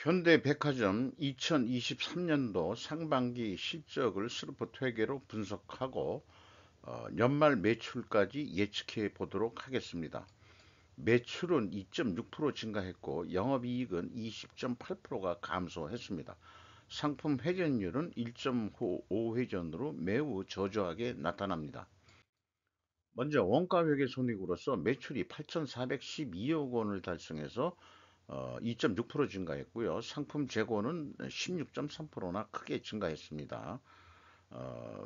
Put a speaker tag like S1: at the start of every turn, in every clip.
S1: 현대백화점 2023년도 상반기 실적을 스루포트 회계로 분석하고 연말 매출까지 예측해 보도록 하겠습니다. 매출은 2.6% 증가했고 영업이익은 20.8%가 감소했습니다. 상품 회전율은 1.5회전으로 매우 저조하게 나타납니다. 먼저 원가회계 손익으로서 매출이 8,412억 원을 달성해서 2.6% 증가했고요. 상품 재고는 16.3%나 크게 증가했습니다.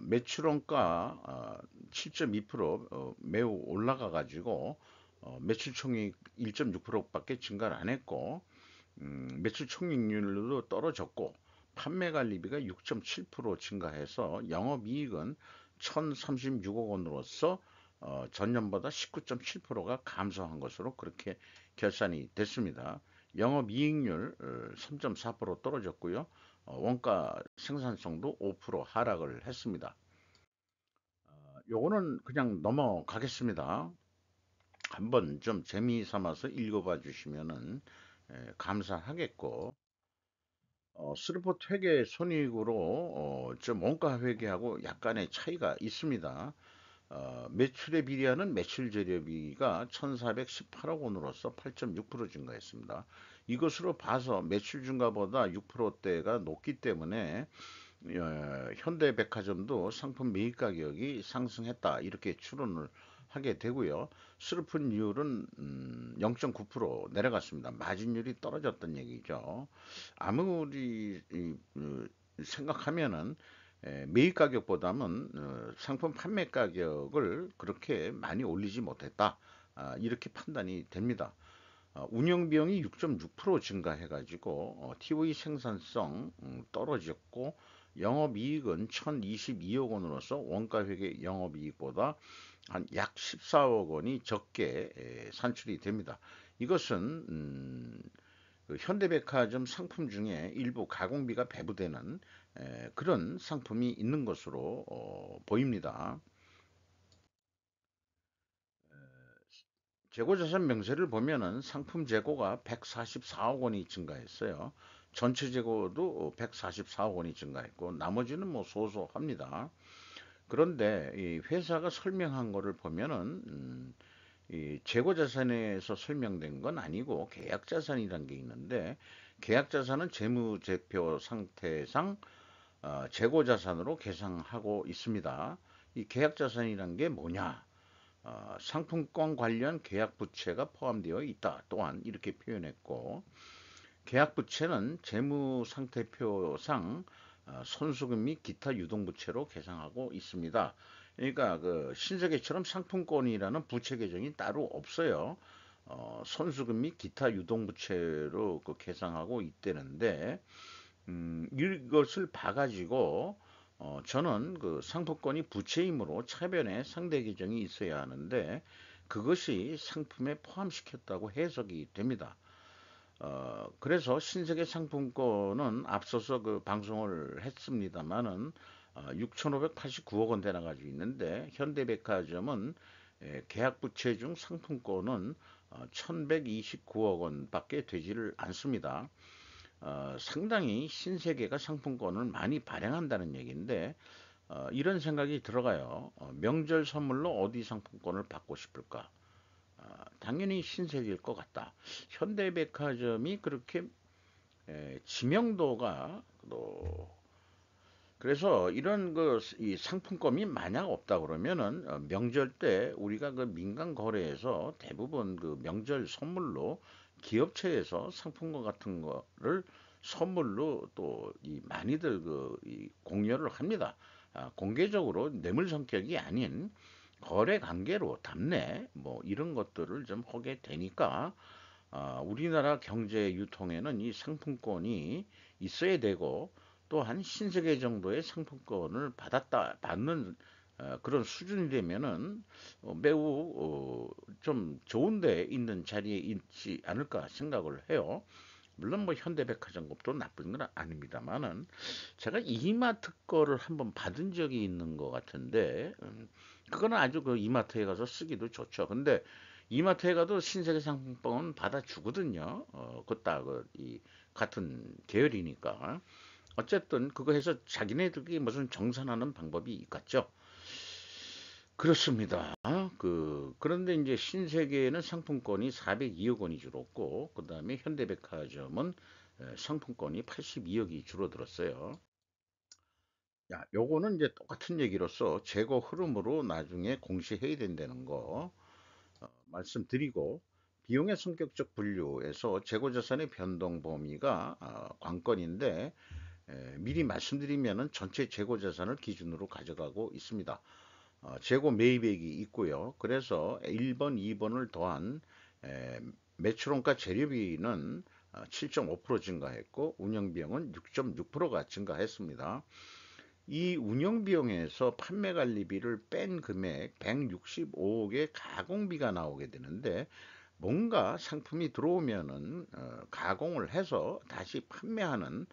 S1: 매출원가 7.2% 매우 올라가 가지고 매출 총익 1.6%밖에 증가를 안 했고 매출 총익률도 떨어졌고 판매 관리비가 6.7% 증가해서 영업이익은 1,036억 원으로서 전년보다 19.7%가 감소한 것으로 그렇게 결산이 됐습니다. 영업이익률 3.4% 떨어졌고요. 원가 생산성도 5% 하락을 했습니다. 요거는 그냥 넘어가겠습니다. 한번 좀 재미삼아서 읽어봐 주시면은 감사하겠고, 스루포트 회계 손익으로 좀 원가 회계하고 약간의 차이가 있습니다. 매출에 비례하는 매출 재료비가 1,418억 원으로서 8.6% 증가했습니다. 이것으로 봐서 매출 증가보다 6%대가 높기 때문에 현대백화점도 상품 매입 가격이 상승했다 이렇게 추론을 하게 되고요. 슬픈 이율은 0.9% 내려갔습니다. 마진율이 떨어졌던 얘기죠. 아무리 생각하면은 매입 가격보다는 상품 판매 가격을 그렇게 많이 올리지 못했다. 이렇게 판단이 됩니다. 운영 비용이 6.6% 증가해가지고 TOE 생산성 떨어졌고 영업이익은 1,022억 원으로서 원가회계 영업이익보다 한 약 14억 원이 적게 산출이 됩니다. 이것은 그 현대백화점 상품 중에 일부 가공비가 배부되는 그런 상품이 있는 것으로 보입니다. 재고자산 명세를 보면은 상품 재고가 144억 원이 증가했어요. 전체 재고도 144억 원이 증가했고 나머지는 뭐 소소합니다. 그런데 이 회사가 설명한 거를 보면은 이 재고자산에서 설명된 건 아니고 계약자산이라는 게 있는데 계약자산은 재무제표 상태상 재고자산으로 계상하고 있습니다. 이 계약자산이란 게 뭐냐? 상품권 관련 계약 부채가 포함되어 있다. 또한 이렇게 표현했고 계약 부채는 재무 상태표상 손수금 및 기타 유동부채로 계상하고 있습니다. 그러니까 그 신세계처럼 상품권이라는 부채 계정이 따로 없어요. 손수금 및 기타 유동부채로 그 계상하고 있다는데 이것을 봐가지고 저는 그 상품권이 부채이므로 차변에 상대 계정이 있어야 하는데 그것이 상품에 포함시켰다고 해석이 됩니다. 그래서 신세계 상품권은 앞서서 그 방송을 했습니다마는 6,589억 원 되나 가지고 있는데 현대백화점은 계약 부채 중 상품권은 1,129억 원밖에 되지를 않습니다. 상당히 신세계가 상품권을 많이 발행한다는 얘기인데 이런 생각이 들어가요. 명절 선물로 어디 상품권을 받고 싶을까? 당연히 신세계일 것 같다. 현대백화점이 그렇게 지명도가 또 그래서 이런 그 이 상품권이 만약 없다 그러면은 명절 때 우리가 그 민간 거래에서 대부분 그 명절 선물로 기업체에서 상품권 같은 거를 선물로 또 이 많이들 그이 공유를 합니다. 공개적으로 뇌물 성격이 아닌 거래 관계로 답례 뭐 이런 것들을 좀 하게 되니까 우리나라 경제 유통에는 이 상품권이 있어야 되고 또한 신세계 정도의 상품권을 받는 그런 수준이 되면은 매우 좀 좋은 데 있는 자리에 있지 않을까 생각을 해요. 물론 뭐 현대백화점 것도 나쁜 건 아닙니다만은 제가 이마트 거를 한번 받은 적이 있는 것 같은데 그거는 아주 그 이마트에 가서 쓰기도 좋죠. 근데 이마트에 가도 신세계 상품권은 받아주거든요. 그따 이 같은 계열이니까. 어쨌든 그거 해서 자기네들이 무슨 정산하는 방법이 있겠죠. 그렇습니다. 그런데 이제 신세계는 상품권이 402억 원이 줄었고, 그 다음에 현대백화점은 상품권이 82억이 줄어들었어요. 야, 요거는 이제 똑같은 얘기로서 재고 흐름으로 나중에 공시해야 된다는 거 말씀드리고, 비용의 성격적 분류에서 재고자산의 변동 범위가 관건인데, 미리 말씀드리면은 전체 재고자산을 기준으로 가져가고 있습니다. 재고 매입액이 있고요. 그래서 1번, 2번을 더한 에, 매출원가 재료비는 7.5% 증가했고 운영비용은 6.6%가 증가했습니다. 이 운영비용에서 판매관리비를 뺀 금액 165억의 가공비가 나오게 되는데 뭔가 상품이 들어오면은 가공을 해서 다시 판매하는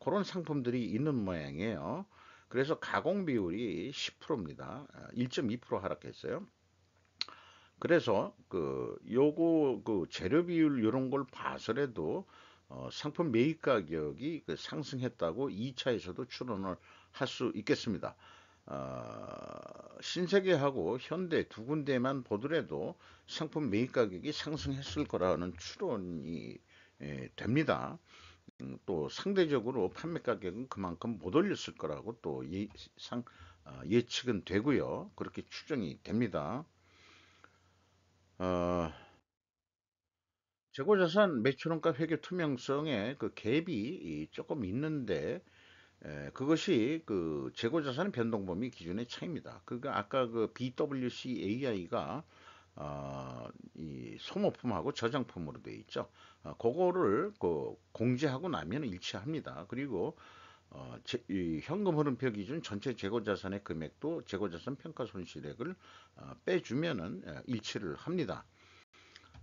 S1: 그런 상품들이 있는 모양이에요. 그래서 가공 비율이 10%입니다. 1.2% 하락했어요. 그래서 요거 재료 비율 이런 걸 봐서라도 상품 매입 가격이 상승했다고 2차에서도 추론을 할 수 있겠습니다. 신세계하고 현대 두 군데만 보더라도 상품 매입 가격이 상승했을 거라는 추론이 됩니다. 또 상대적으로 판매 가격은 그만큼 못 올렸을 거라고 또 예측은 되고요. 그렇게 추정이 됩니다. 어, 재고자산 매출원가 회계 투명성에 그 갭이 조금 있는데 그것이 그 재고자산 변동범위 기준의 차이입니다. 그러니까 아까 그 BWCAI가 이 소모품하고 저장품으로 되어 있죠. 그거를 공제하고 나면 일치합니다. 그리고 이 현금 흐름표 기준 전체 재고자산의 금액도 재고자산 평가 손실액을 빼주면은 일치를 합니다.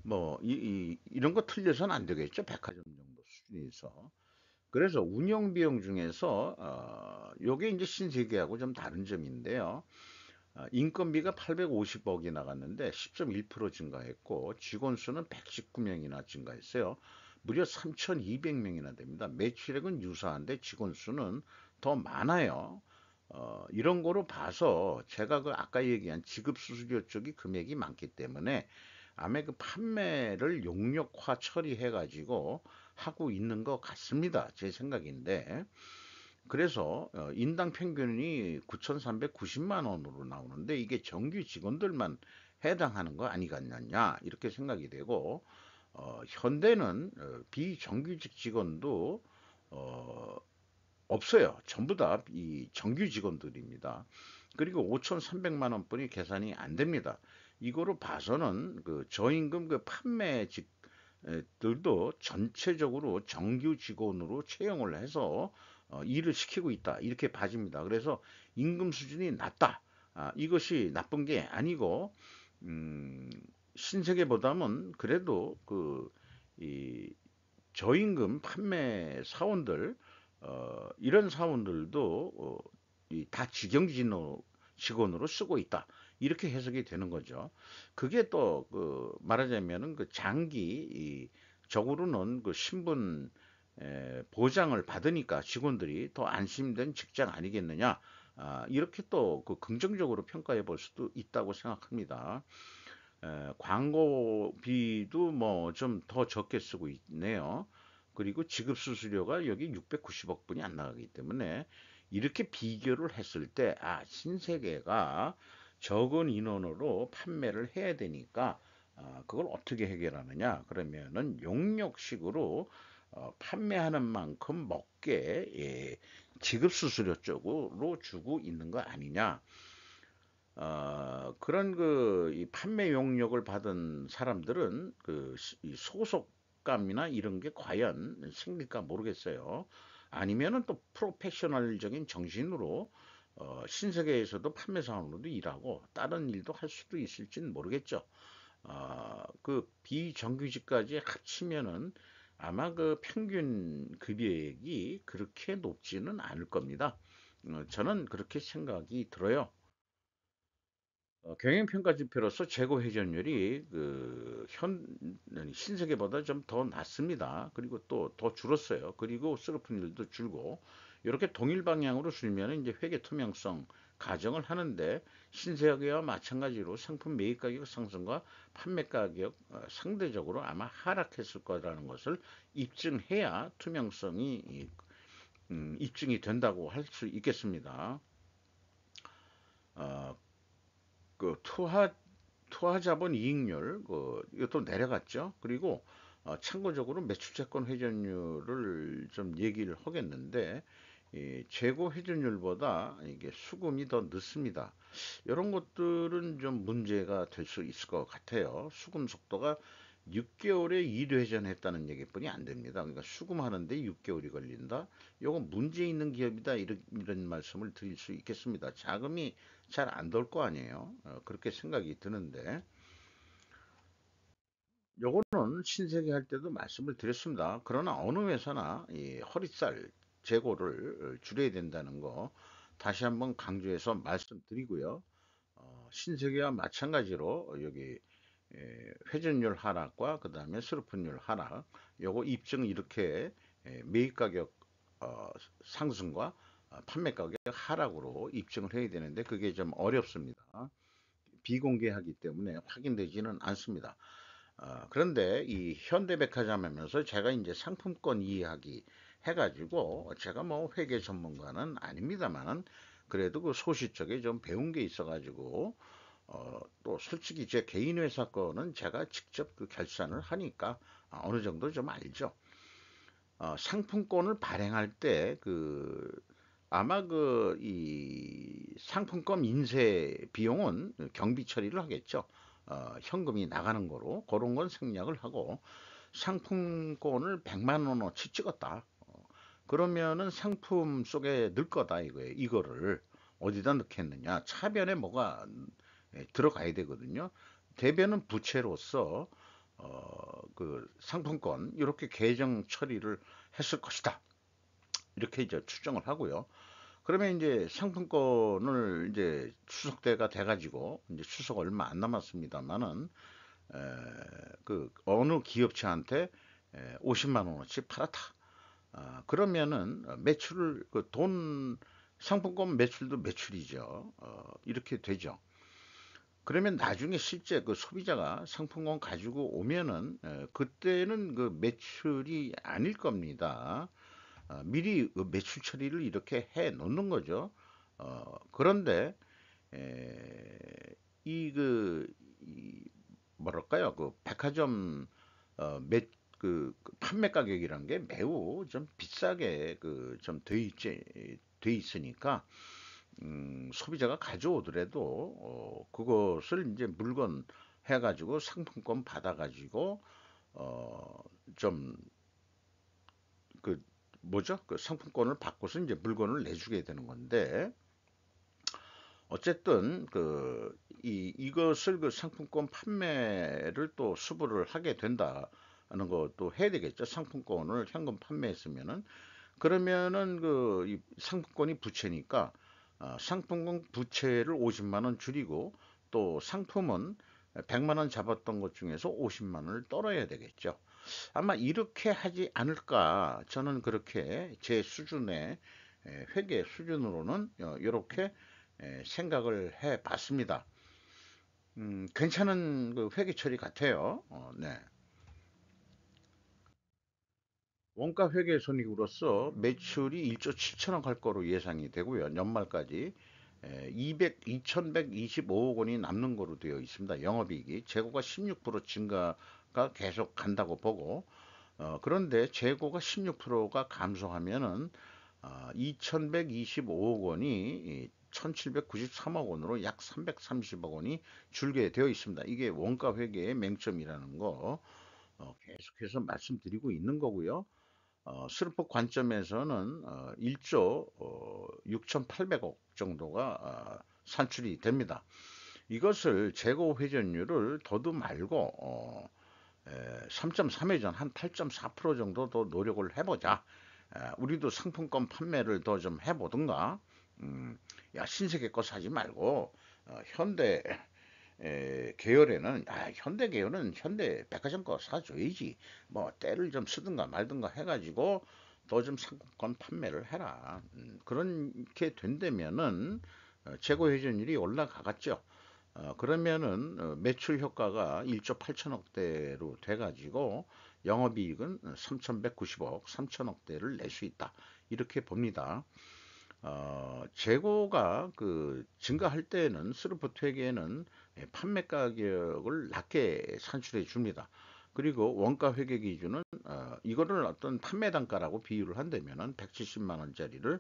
S1: 뭐 이런 거 틀려서는 안 되겠죠. 백화점 정도 수준에서. 그래서 운영 비용 중에서 요게 이제 신세계하고 좀 다른 점인데요. 인건비가 850억이 나갔는데 10.1% 증가했고 직원 수는 119명이나 증가했어요. 무려 3,200명이나 됩니다. 매출액은 유사한데 직원 수는 더 많아요. 이런 거로 봐서 제가 그 아까 얘기한 지급 수수료 쪽이 금액이 많기 때문에 아마 그 판매를 용역화 처리해 가지고 하고 있는 것 같습니다. 제 생각인데. 그래서 인당 평균이 9,390만 원으로 나오는데 이게 정규 직원들만 해당하는 거 아니겠느냐 이렇게 생각이 되고 현대는 비정규직 직원도 어, 없어요. 전부 다 이 정규 직원들입니다. 그리고 5,300만 원뿐이 계산이 안 됩니다. 이거로 봐서는 그 저임금 그 판매직들도 전체적으로 정규 직원으로 채용을 해서 일을 시키고 있다. 이렇게 봐집니다. 그래서 임금 수준이 낮다. 이것이 나쁜 게 아니고 음, 신세계보다는 그래도 이 저임금 판매 사원들 이런 사원들도 다 직원으로 쓰고 있다. 이렇게 해석이 되는 거죠. 그게 또 말하자면은 그 장기 적으로는 그 신분 보장을 받으니까 직원들이 더 안심된 직장 아니겠느냐. 이렇게 또 긍정적으로 평가해 볼 수도 있다고 생각합니다. 광고비도 뭐 좀 더 적게 쓰고 있네요. 그리고 지급 수수료가 여기 690억 분이 안 나가기 때문에 이렇게 비교를 했을 때, 신세계가 적은 인원으로 판매를 해야 되니까, 그걸 어떻게 해결하느냐? 그러면은 용역식으로 판매하는 만큼 먹게 지급 수수료 쪽으로 주고 있는 거 아니냐? 그런 이 판매 용역을 받은 사람들은 이 소속감이나 이런 게 과연 생길까 모르겠어요. 아니면은 또 프로페셔널적인 정신으로 신세계에서도 판매사원으로도 일하고 다른 일도 할 수도 있을지는 모르겠죠. 그 비정규직까지 합치면은 아마 그 평균 급여액이 그렇게 높지는 않을 겁니다. 저는 그렇게 생각이 들어요. 경영평가 지표로서 재고 회전율이 신세계보다 좀 더 낮습니다. 그리고 또 더 줄었어요. 그리고 슬로픈율도 줄고 이렇게 동일 방향으로 줄면 이제 회계 투명성 가정을 하는데 신세계와 마찬가지로 상품 매입 가격 상승과 판매 가격 상대적으로 아마 하락했을 거라는 것을 입증해야 투명성이 입증이 된다고 할 수 있겠습니다. 어, 투하 자본 이익률 이것도 내려갔죠. 그리고 참고적으로 매출채권 회전율을 좀 얘기를 하겠는데 이 재고 회전율보다 이게 수금이 더 늦습니다. 이런 것들은 좀 문제가 될 수 있을 것 같아요. 수금 속도가 6개월에 2회전했다는 얘기뿐이 안 됩니다. 그러니까 수금하는데 6개월이 걸린다. 이건 문제 있는 기업이다. 이런 말씀을 드릴 수 있겠습니다. 자금이 잘 안 돌 거 아니에요. 그렇게 생각이 드는데 요거는 신세계 할 때도 말씀을 드렸습니다. 그러나 어느 회사나 이 허리살 재고를 줄여야 된다는 거 다시 한번 강조해서 말씀드리고요. 신세계와 마찬가지로 여기 회전율 하락과 그 다음에 슬로픈율 하락 요거 입증 이렇게 매입 가격 상승과 판매 가격 하락으로 입증을 해야 되는데 그게 좀 어렵습니다. 비공개하기 때문에 확인되지는 않습니다. 그런데 이 현대백화점 하면서 제가 이제 상품권 이야기 해가지고 제가 뭐 회계 전문가는 아닙니다만 그래도 그 소시적에 좀 배운 게 있어가지고 또 솔직히 제 개인 회사 거는 제가 직접 그 결산을 하니까 어느 정도 좀 알죠. 상품권을 발행할 때 아마 이 상품권 인쇄 비용은 경비 처리를 하겠죠. 현금이 나가는 거로 그런 건 생략을 하고 상품권을 100만 원어치 찍었다. 그러면은 상품 속에 넣을 거다 이거예요. 이거를 어디다 넣겠느냐? 차변에 뭐가 들어가야 되거든요. 대변은 부채로서 그 상품권 이렇게 계정 처리를 했을 것이다. 이렇게 이제 추정을 하고요. 그러면 이제 상품권을 이제 추석 때가 돼가지고 이제 추석 얼마 안 남았습니다만은 그 어느 기업체한테 50만 원어치 팔았다. 그러면은 매출을 그 돈 상품권 매출도 매출이죠. 이렇게 되죠. 그러면 나중에 실제 그 소비자가 상품권 가지고 오면은 그때는 그 매출이 아닐 겁니다. 미리 그 매출 처리를 이렇게 해 놓는 거죠. 그런데 에, 이 이 뭐랄까요? 그 백화점 그 판매 가격이란 게 매우 좀 비싸게 돼 있으니까 소비자가 가져오더라도 그것을 이제 물건 해가지고 상품권 받아가지고 좀 그 뭐죠? 그 상품권을 받고서 이제 물건을 내주게 되는 건데 어쨌든 이것을 그 상품권 판매를 또 수부를 하게 된다는 것도 해야 되겠죠. 상품권을 현금 판매했으면은 그러면은 이 상품권이 부채니까 상품권 부채를 50만 원 줄이고 또 상품은 100만 원 잡았던 것 중에서 50만 원을 떨어야 되겠죠. 아마 이렇게 하지 않을까 저는 그렇게 제 수준의 회계 수준으로는 이렇게 생각을 해 봤습니다. 괜찮은 그 회계 처리 같아요. 네. 원가 회계 손익으로서 매출이 1조 7천억 할 거로 예상이 되고요. 연말까지 2,125억 원이 남는 거로 되어 있습니다. 영업이익이 재고가 16% 증가가 계속 간다고 보고 그런데 재고가 16%가 감소하면은 2,125억 원이 1,793억 원으로 약 330억 원이 줄게 되어 있습니다. 이게 원가 회계의 맹점이라는 거 계속해서 말씀드리고 있는 거고요. 슬퍼 관점에서는 1조 6,800억 정도가 산출이 됩니다. 이것을 재고 회전율을 더도 말고 3.3회전 한 8.4% 정도 더 노력을 해보자. 우리도 상품권 판매를 더 좀 해보든가. 야 신세계 거 사지 말고 현대 계열에는 현대 계열은 현대 백화점 거 사줘야지. 뭐 때를 좀 쓰든가 말든가 해가지고 너 좀 상품권 판매를 해라. 그렇게 된다면은 재고 회전율이 올라가겠죠. 그러면은 매출 효과가 1조 8천억대로 돼가지고 영업이익은 3,190억, 3천억대를 낼 수 있다. 이렇게 봅니다. 재고가 그 증가할 때에는 스루프트에게는 판매 가격을 낮게 산출해 줍니다. 그리고 원가 회계 기준은 이거를 어떤 판매 단가라고 비유를 한다면은 170만 원짜리를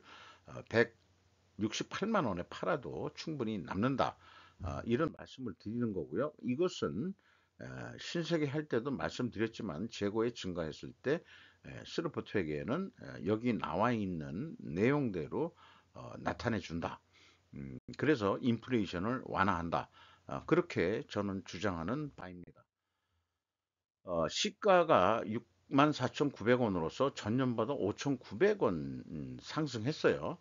S1: 168만 원에 팔아도 충분히 남는다. 이런 말씀을 드리는 거고요. 이것은 신세계 할 때도 말씀드렸지만 재고에 증가했을 때 스루프트에게는 여기 나와 있는 내용대로 나타내 준다. 그래서 인플레이션을 완화한다. 그렇게 저는 주장하는 바입니다. 시가가 64,900원으로서 전년보다 5,900원 상승했어요.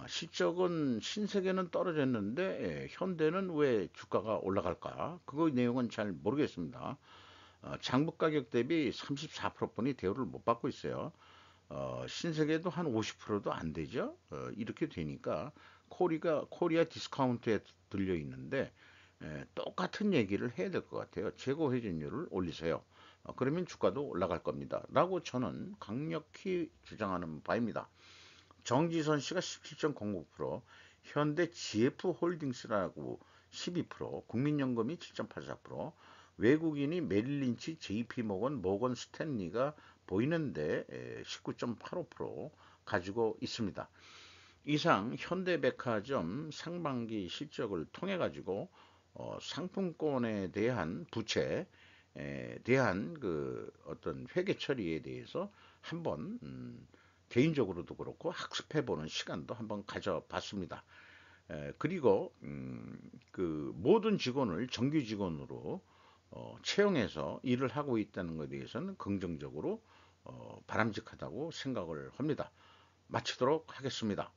S1: 실적은 신세계는 떨어졌는데 현대는 왜 주가가 올라갈까? 그거 내용은 잘 모르겠습니다. 장부 가격 대비 34%뿐이 대우를 못 받고 있어요. 신세계도 한 50%도 안 되죠. 이렇게 되니까 코리아 디스카운트에 들려 있는데 똑같은 얘기를 해야 될 것 같아요. 재고 회전율을 올리세요. 그러면 주가도 올라갈 겁니다. 라고 저는 강력히 주장하는 바입니다. 정지선 씨가 17.09%, 현대 GF 홀딩스라고 12%, 국민연금이 7.84%, 외국인이 메릴린치, JP 모건 스탠리가 보이는데 19.85% 가지고 있습니다. 이상 현대백화점 상반기 실적을 통해 가지고 상품권에 대한 부채에 대한 그 어떤 회계 처리에 대해서 한번 개인적으로도 그렇고 학습해보는 시간도 한번 가져봤습니다. 그리고 그 모든 직원을 정규 직원으로 채용해서 일을 하고 있다는 것에 대해서는 긍정적으로 바람직하다고 생각을 합니다. 마치도록 하겠습니다.